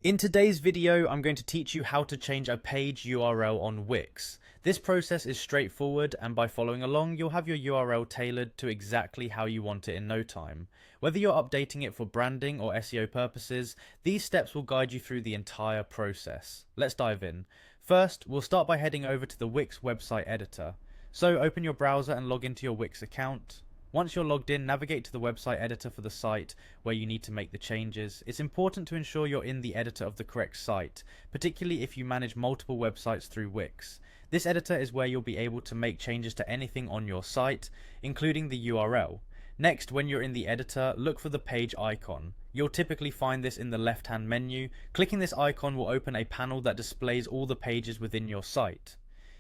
In today's video, I'm going to teach you how to change a page URL on Wix. This process is straightforward, and by following along, you'll have your URL tailored to exactly how you want it in no time. Whether you're updating it for branding or SEO purposes, these steps will guide you through the entire process. Let's dive in. First, we'll start by heading over to the Wix website editor. So open your browser and log into your Wix account. Once you're logged in, navigate to the website editor for the site where you need to make the changes. It's important to ensure you're in the editor of the correct site, particularly if you manage multiple websites through Wix. This editor is where you'll be able to make changes to anything on your site, including the URL. Next, when you're in the editor, look for the page icon. You'll typically find this in the left-hand menu. Clicking this icon will open a panel that displays all the pages within your site.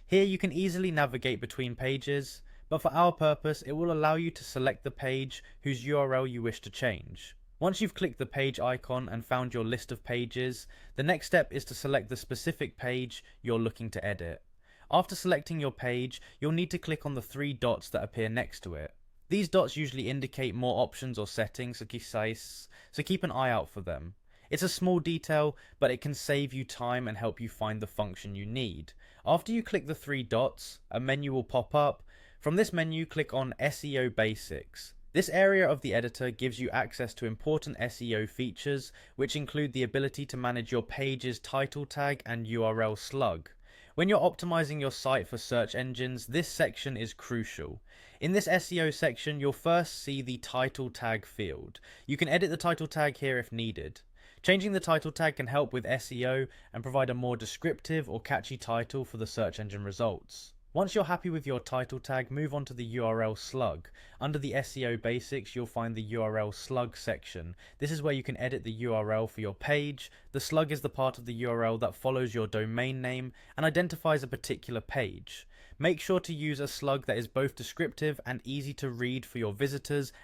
Here you can easily navigate between pages, but for our purpose it will allow you to select the page whose URL you wish to change. Once you've clicked the page icon and found your list of pages, the next step is to select the specific page you're looking to edit. After selecting your page, you'll need to click on the three dots that appear next to it. These dots usually indicate more options or settings, so keep an eye out for them. It's a small detail, but it can save you time and help you find the function you need. After you click the three dots, a menu will pop up. From this menu, click on SEO Basics. This area of the editor gives you access to important SEO features, which include the ability to manage your page's title tag and URL slug. When you're optimizing your site for search engines, this section is crucial. In this SEO section, you'll first see the title tag field. You can edit the title tag here if needed. Changing the title tag can help with SEO and provide a more descriptive or catchy title for the search engine results. Once you're happy with your title tag, move on to the URL slug. Under the SEO basics, you'll find the URL slug section. This is where you can edit the URL for your page. The slug is the part of the URL that follows your domain name and identifies a particular page. Make sure to use a slug that is both descriptive and easy to read for your visitors